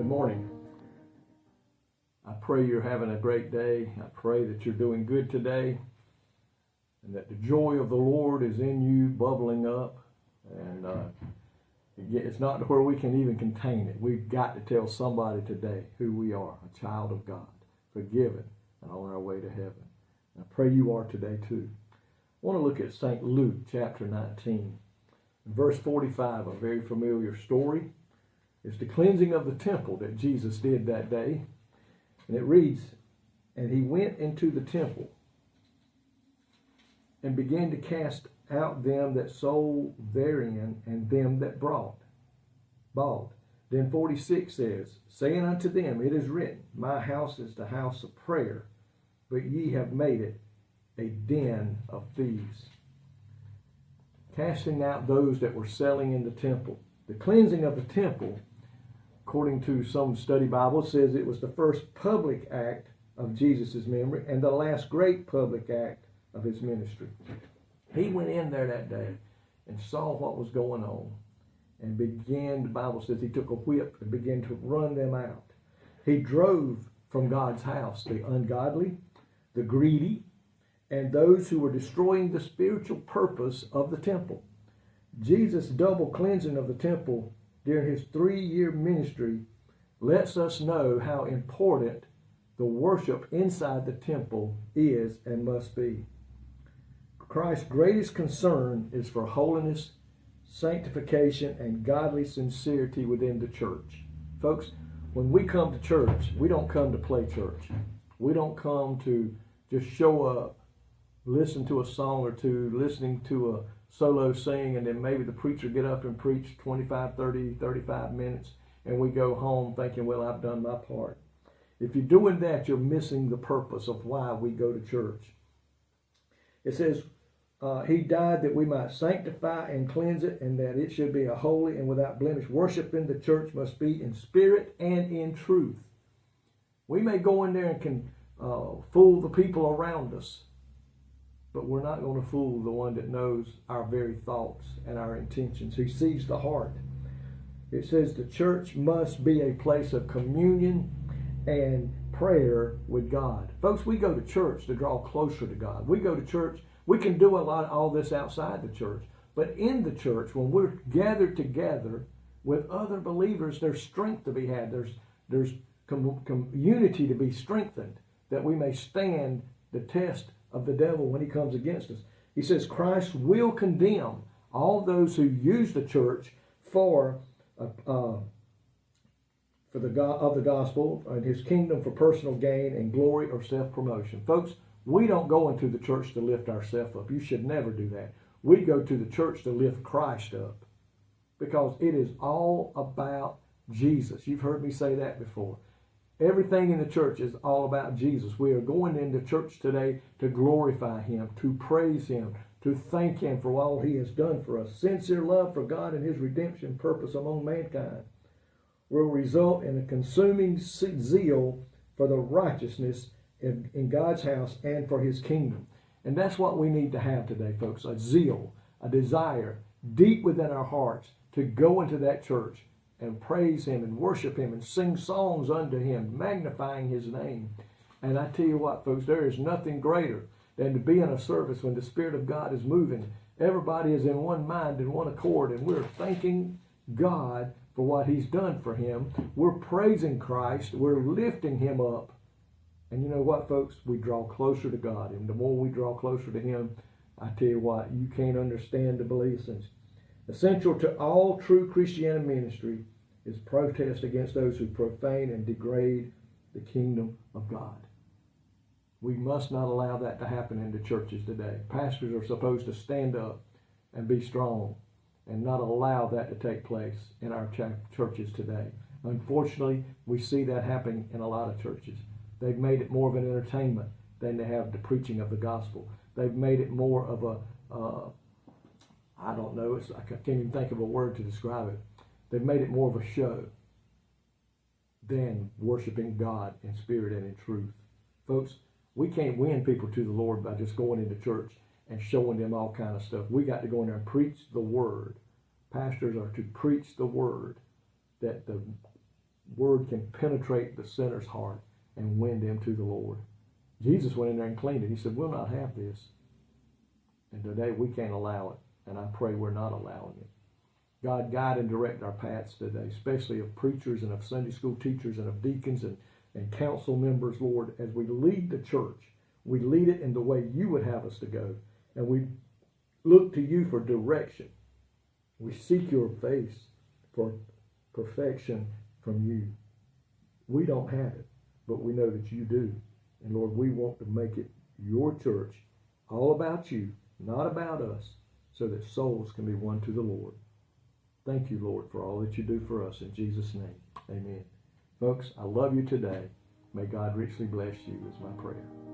Good morning. I pray you're having a great day. I pray that you're doing good today and that the joy of the Lord is in you, bubbling up. And it's not where we can even contain it. We've got to tell somebody today who we are, a child of God, forgiven, and on our way to heaven. I pray you are today too. I want to look at St. Luke chapter 19. Verse 45, a very familiar story. It's the cleansing of the temple that Jesus did that day. And it reads, "And he went into the temple and began to cast out them that sold therein and them that bought. Then 46 says, saying unto them, It is written, My house is the house of prayer, but ye have made it a den of thieves." Casting out those that were selling in the temple. The cleansing of the temple, according to some study Bibles, says it was the first public act of Jesus' memory and the last great public act of his ministry. He went in there that day and saw what was going on and began, the Bible says, he took a whip and began to run them out. He drove from God's house the ungodly, the greedy, and those who were destroying the spiritual purpose of the temple. Jesus' double cleansing of the temple during his 3-year ministry lets us know how important the worship inside the temple is and must be. Christ's greatest concern is for holiness, sanctification, and godly sincerity within the church. Folks, when we come to church, we don't come to play church. We don't come to just show up, listen to a song or two, listening to a solo sing, and then maybe the preacher get up and preach 25, 30, 35 minutes, and we go home thinking, well, I've done my part. If you're doing that, you're missing the purpose of why we go to church. It says, he died that we might sanctify and cleanse it, and that it should be a holy and without blemish. Worship in the church must be in spirit and in truth. We may go in there and can fool the people around us, but we're not going to fool the one that knows our very thoughts and our intentions. He sees the heart. It says the church must be a place of communion and prayer with God. Folks, we go to church to draw closer to God. We go to church. We can do all this outside the church. But in the church, when we're gathered together with other believers, there's strength to be had. There's unity to be strengthened, that we may stand the test of the devil when he comes against us. He says Christ will condemn all those who use the church for the God of the gospel and his kingdom for personal gain and glory or self-promotion. Folks, we don't go into the church to lift ourselves up. You should never do that. We go to the church to lift Christ up, because it is all about Jesus. You've heard me say that before. Everything in the church is all about Jesus. We are going into church today to glorify him, to praise him, to thank him for all he has done for us. Sincere love for God and his redemption purpose among mankind will result in a consuming zeal for the righteousness in God's house and for his kingdom. And that's what we need to have today, folks, a zeal, a desire deep within our hearts to go into that church and praise him and worship him and sing songs unto him, magnifying his name. And I tell you what, folks, there is nothing greater than to be in a service when the Spirit of God is moving. Everybody is in one mind and one accord, and we're thanking God for what he's done for him. We're praising Christ. We're lifting him up. And you know what, folks? We draw closer to God. And the more we draw closer to him, I tell you what, you can't understand the beliefs. Essential to all true Christian ministry is protest against those who profane and degrade the kingdom of God. We must not allow that to happen in the churches today. Pastors are supposed to stand up and be strong and not allow that to take place in our churches today. Unfortunately, we see that happening in a lot of churches. They've made it more of an entertainment than they have the preaching of the gospel. They've made it more of a I don't know, I can't even think of a word to describe it. They've made it more of a show than worshiping God in spirit and in truth. Folks, we can't win people to the Lord by just going into church and showing them all kind of stuff. We got to go in there and preach the word. Pastors are to preach the word, that the word can penetrate the sinner's heart and win them to the Lord. Jesus went in there and cleaned it. He said, we'll not have this. And today we can't allow it. And I pray we're not allowing it. God, guide and direct our paths today, especially of preachers and of Sunday school teachers and of deacons and council members, Lord, as we lead the church. We lead it in the way you would have us to go. And we look to you for direction. We seek your face for perfection from you. We don't have it, but we know that you do. And Lord, we want to make it your church, all about you, not about us, so that souls can be won to the Lord. Thank you, Lord, for all that you do for us. In Jesus' name, amen. Folks, I love you today. May God richly bless you is my prayer.